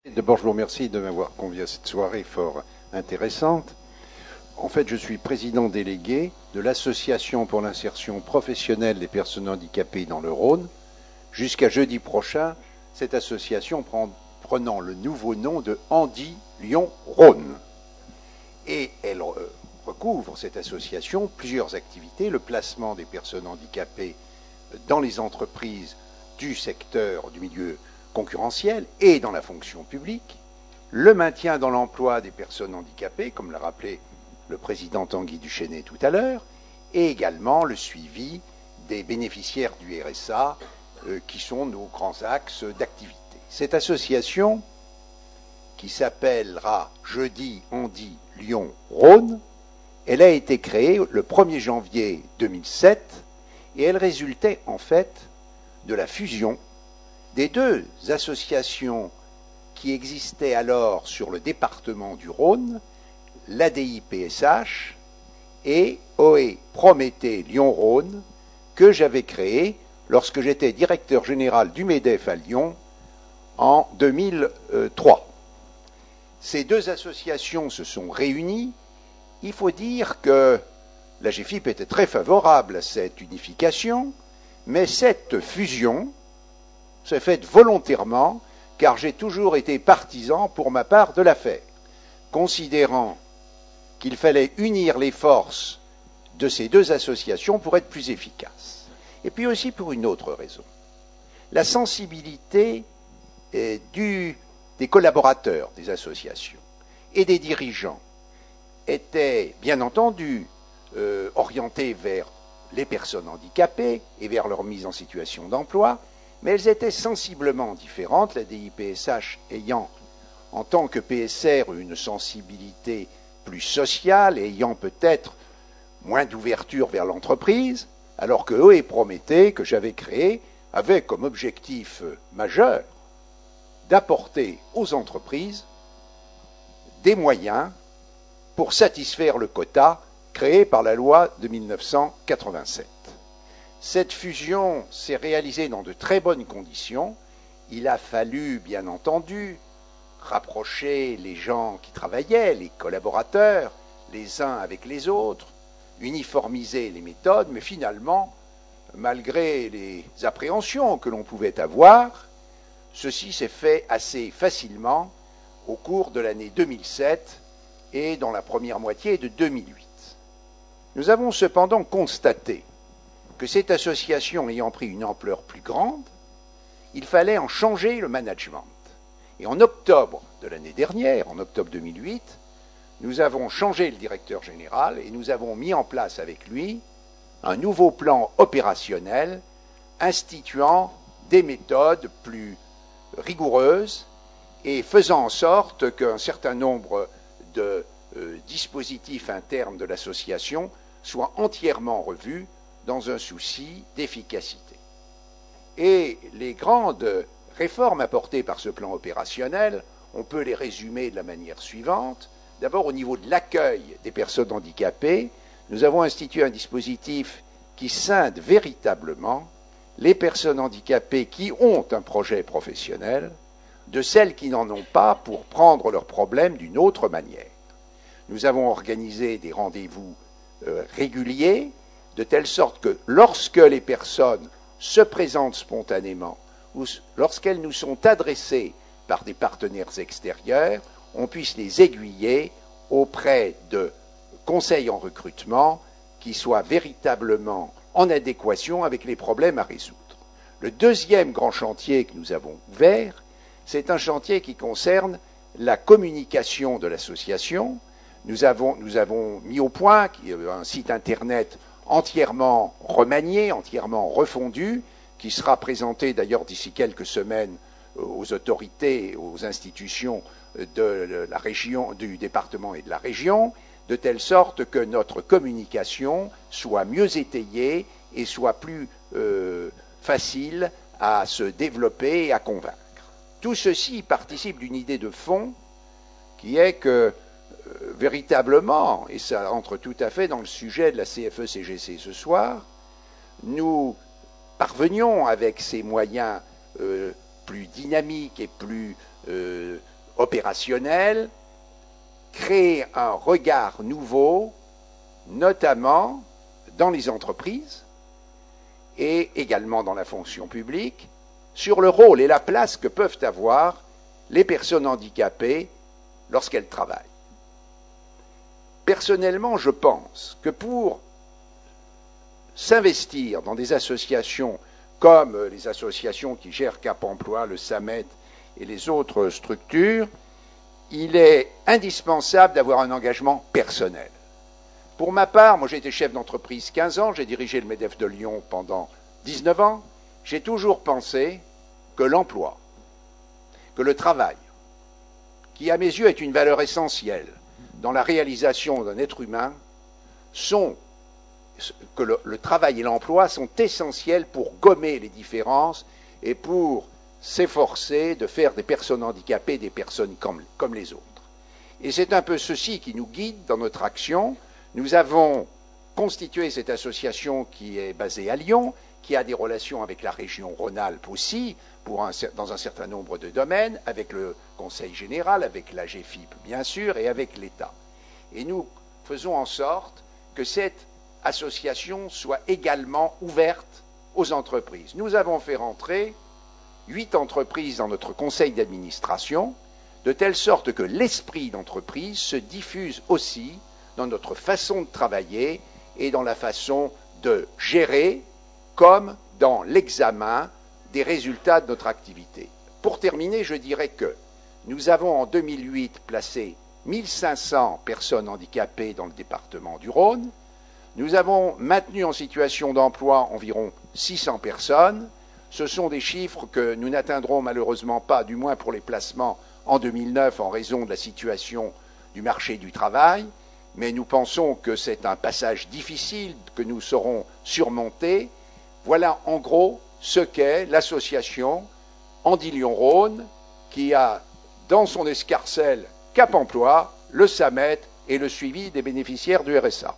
D'abord, je vous remercie de m'avoir convié à cette soirée fort intéressante. En fait, je suis président délégué de l'Association pour l'insertion professionnelle des personnes handicapées dans le Rhône. Jusqu'à jeudi prochain, cette association prenant le nouveau nom de Handi Lyon Rhône. Et elle recouvre, cette association, plusieurs activités, le placement des personnes handicapées dans les entreprises du secteur du milieu concurrentiel et dans la fonction publique, le maintien dans l'emploi des personnes handicapées, comme l'a rappelé le président Tanguy Duchesnay tout à l'heure, et également le suivi des bénéficiaires du RSA, qui sont nos grands axes d'activité. Cette association, qui s'appellera Jeudi Handi Lyon Rhône, elle a été créée le 1er janvier 2007 et elle résultait en fait de la fusion des deux associations qui existaient alors sur le département du Rhône, l'ADI-PSH et OE Prométhée Lyon-Rhône, que j'avais créé lorsque j'étais directeur général du MEDEF à Lyon en 2003. Ces deux associations se sont réunies. Il faut dire que la GFIP était très favorable à cette unification, mais cette fusion s'est faite volontairement, car j'ai toujours été partisan pour ma part de l'affaire, considérant qu'il fallait unir les forces de ces deux associations pour être plus efficaces. Et puis aussi pour une autre raison. La sensibilité des collaborateurs des associations et des dirigeants était bien entendu orientée vers les personnes handicapées et vers leur mise en situation d'emploi, mais elles étaient sensiblement différentes, la DIPSH ayant, en tant que PSR, une sensibilité plus sociale et ayant peut-être moins d'ouverture vers l'entreprise, alors que OE Prométhée, que j'avais créé, avait comme objectif majeur d'apporter aux entreprises des moyens pour satisfaire le quota créé par la loi de 1987. Cette fusion s'est réalisée dans de très bonnes conditions. Il a fallu, bien entendu, rapprocher les gens qui travaillaient, les collaborateurs, les uns avec les autres, uniformiser les méthodes, mais finalement, malgré les appréhensions que l'on pouvait avoir, ceci s'est fait assez facilement au cours de l'année 2007 et dans la première moitié de 2008. Nous avons cependant constaté que cette association ayant pris une ampleur plus grande, il fallait en changer le management. Et en octobre de l'année dernière, en octobre 2008, nous avons changé le directeur général et nous avons mis en place avec lui un nouveau plan opérationnel instituant des méthodes plus rigoureuses et faisant en sorte qu'un certain nombre de dispositifs internes de l'association soient entièrement revus dans un souci d'efficacité. Et les grandes réformes apportées par ce plan opérationnel, on peut les résumer de la manière suivante. D'abord, au niveau de l'accueil des personnes handicapées, nous avons institué un dispositif qui scinde véritablement les personnes handicapées qui ont un projet professionnel de celles qui n'en ont pas pour prendre leurs problèmes d'une autre manière. Nous avons organisé des rendez-vous réguliers, de telle sorte que lorsque les personnes se présentent spontanément ou lorsqu'elles nous sont adressées par des partenaires extérieurs, on puisse les aiguiller auprès de conseils en recrutement qui soient véritablement en adéquation avec les problèmes à résoudre. Le deuxième grand chantier que nous avons ouvert, c'est un chantier qui concerne la communication de l'association. Nous avons mis au point un site internet entièrement remanié, entièrement refondu, qui sera présenté d'ailleurs d'ici quelques semaines aux autorités, aux institutions de la région, du département et de la région, de telle sorte que notre communication soit mieux étayée et soit plus facile à se développer et à convaincre. Tout ceci participe d'une idée de fond qui est que véritablement, et ça entre tout à fait dans le sujet de la CFE-CGC ce soir, nous parvenions avec ces moyens plus dynamiques et plus opérationnel, créer un regard nouveau, notamment dans les entreprises et également dans la fonction publique, sur le rôle et la place que peuvent avoir les personnes handicapées lorsqu'elles travaillent. Personnellement, je pense que pour s'investir dans des associations comme les associations qui gèrent Cap Emploi, le SAMET et les autres structures, il est indispensable d'avoir un engagement personnel. Pour ma part, moi j'ai été chef d'entreprise 15 ans, j'ai dirigé le MEDEF de Lyon pendant 19 ans, j'ai toujours pensé que l'emploi, que le travail, qui à mes yeux est une valeur essentielle dans la réalisation d'un être humain, que le travail et l'emploi sont essentiels pour gommer les différences et pour s'efforcer de faire des personnes handicapées des personnes comme les autres. Et c'est un peu ceci qui nous guide dans notre action. Nous avons constitué cette association qui est basée à Lyon, qui a des relations avec la région Rhône-Alpes aussi, dans un certain nombre de domaines, avec le Conseil général, avec la GFIP bien sûr, et avec l'État. Et nous faisons en sorte que cette association soit également ouverte aux entreprises. Nous avons fait rentrer 8 entreprises dans notre conseil d'administration, de telle sorte que l'esprit d'entreprise se diffuse aussi dans notre façon de travailler et dans la façon de gérer, comme dans l'examen des résultats de notre activité. Pour terminer, je dirais que nous avons en 2008 placé 1500 personnes handicapées dans le département du Rhône. Nous avons maintenu en situation d'emploi environ 600 personnes. Ce sont des chiffres que nous n'atteindrons malheureusement pas, du moins pour les placements en 2009, en raison de la situation du marché du travail. Mais nous pensons que c'est un passage difficile que nous saurons surmonter. Voilà en gros ce qu'est l'association Andy-Lyon-Rhône, qui a dans son escarcelle Cap Emploi, le SAMET et le suivi des bénéficiaires du RSA.